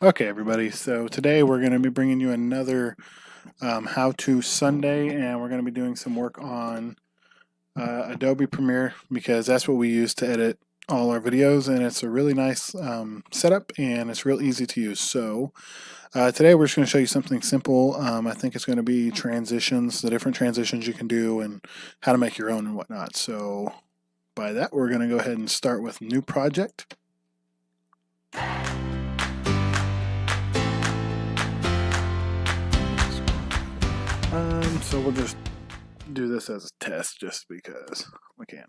Okay, everybody, so today we're going to be bringing you another how-to Sunday, and we're going to be doing some work on Adobe Premiere because that's what we use to edit all our videos, and it's a really nice setup, and it's real easy to use. So today we're just going to show you something simple. I think it's going to be transitions, the different transitions you can do, and how to make your own and whatnot. So by that, we're going to go ahead and start with New Project. So we'll just do this as a test just because we can.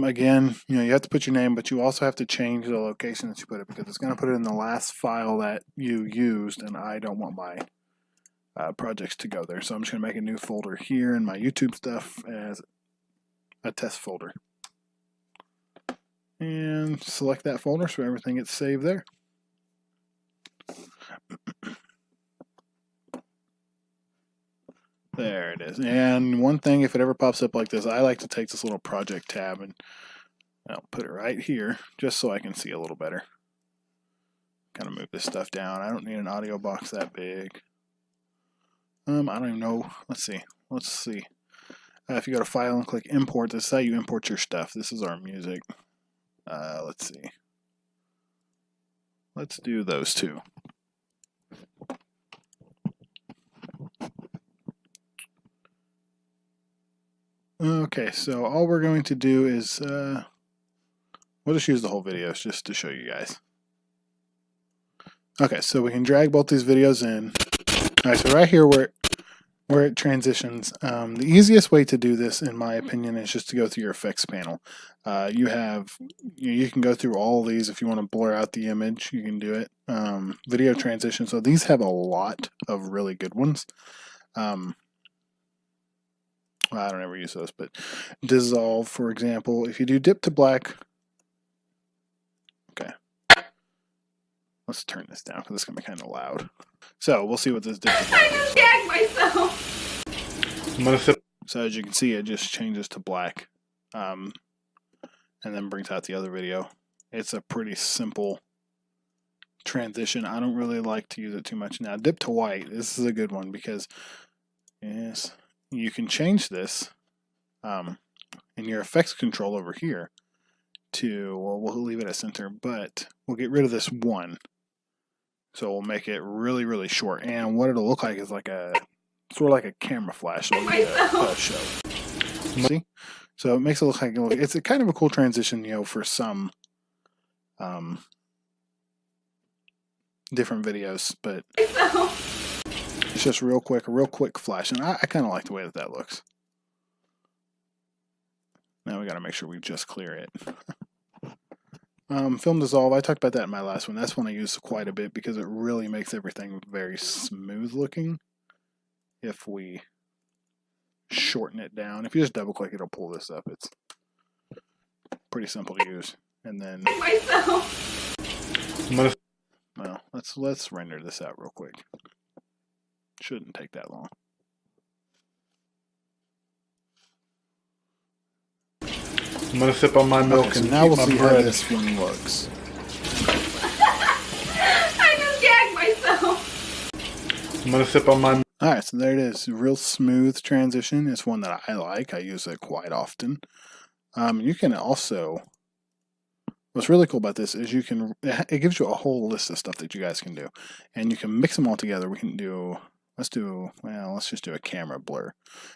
Again, you have to put your name, but you also have to change the location that you put it because it's going to put it in the last file that you used, and I don't want my projects to go there. So I'm just going to make a new folder here in my YouTube stuff as a test folder. And select that folder so everything gets saved there. There it is. And one thing, if it ever pops up like this, I like to take this little project tab and I'll put it right here just so I can see a little better. Kind of move this stuff down. I don't need an audio box that big. I don't even know. Let's see. If you go to File and click Import, this is how you import your stuff. This is our music. Let's see. Let's do those two. Okay, so all we're going to do is we'll just use the whole videos just to show you guys. Okay, so we can drag both these videos in. All right, so right here where it transitions, the easiest way to do this, in my opinion, is just to go through your effects panel. You can go through all these. If you want to blur out the image, you can do it. Video transition. So these have a lot of really good ones. I don't ever use those, but dissolve, for example, if you do dip to black, okay, let's turn this down because it's going to be kind of loud. So we'll see what this dip to black is. I just gagged myself. So as you can see, it just changes to black and then brings out the other video. It's a pretty simple transition. I don't really like to use it too much. Now, dip to white, this is a good one because yes, you can change this in your effects control over here to, well, we'll leave it at center, but we'll get rid of this one. So we'll make it really, really short. And what it'll look like is like a, sort of like a camera flash. So a show. See? So it makes it look like, it's a kind of a cool transition, for some different videos, but it's just a real quick flash, and I kind of like the way that looks. Now we got to make sure we just clear it. Film dissolve, I talked about that in my last one. That's one I use quite a bit because it really makes everything very smooth looking. If we shorten it down, if you just double click, it'll pull this up. It's pretty simple to use. And then, well, let's render this out real quick. Shouldn't take that long. I'm gonna sip on my milk, okay, and so now we'll my see bread. how this one looks. I just gagged myself. I'm gonna sip on my. Alright, so there it is. Real smooth transition. It's one that I like. I use it quite often. You can also, what's really cool about this is it gives you a whole list of stuff that you guys can do. And you can mix them all together. We can do, let's just do a camera blur.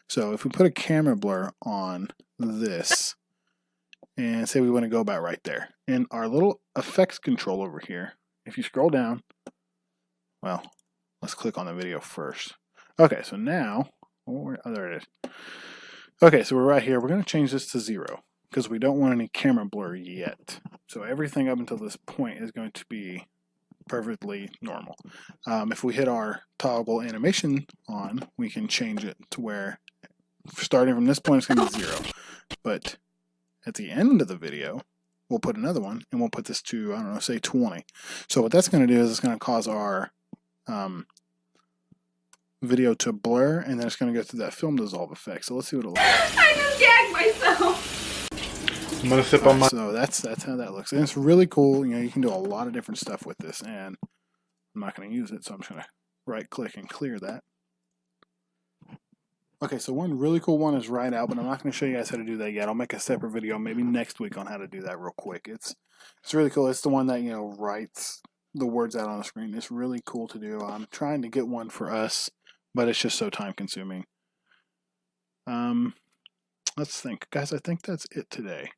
So if we put a camera blur on this, and say we want to go about right there, in our little effects control over here, if you scroll down, well, let's click on the video first. Okay, so now, oh, there it is. Okay, so we're right here. We're going to change this to 0 because we don't want any camera blur yet. So everything up until this point is going to be perfectly normal. If we hit our toggle animation on, we can change it to where starting from this point it's going to be 0. But at the end of the video, we'll put another one, and we'll put this to, I don't know, say 20. So what that's going to do is it's going to cause our video to blur, and then it's going to go through that film dissolve effect. So let's see what it looks like. I just gagged myself. I'm gonna sip on my. So that's how that looks, and it's really cool. You can do a lot of different stuff with this, and I'm not going to use it, so I'm just going to right click and clear that. Okay, so one really cool one is write out, but I'm not going to show you guys how to do that yet. I'll make a separate video maybe next week on how to do that real quick. It's really cool. It's the one that writes the words out on the screen. It's really cool to do. I'm trying to get one for us, but it's just so time consuming. Let's think, guys. I think that's it today.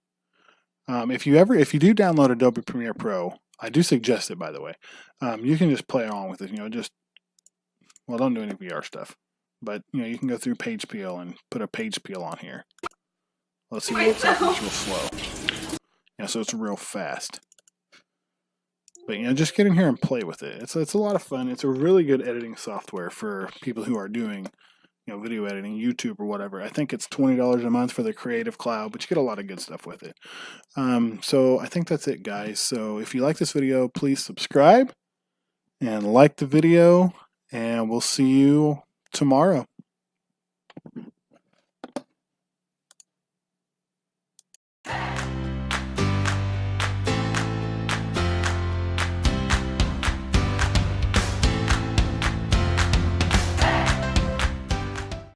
If you do download Adobe Premiere Pro, I do suggest it, by the way. You can just play along with it. Don't do any VR stuff, but you can go through page peel and put a page peel on here. Let's see what it looks like. It's real slow. So it's real fast. But just get in here and play with it. It's a lot of fun. It's a really good editing software for people who are doing video editing, YouTube or whatever. I think it's $20 a month for the Creative Cloud, but you get a lot of good stuff with it. So I think that's it, guys. So if you like this video, please subscribe and like the video, and we'll see you tomorrow.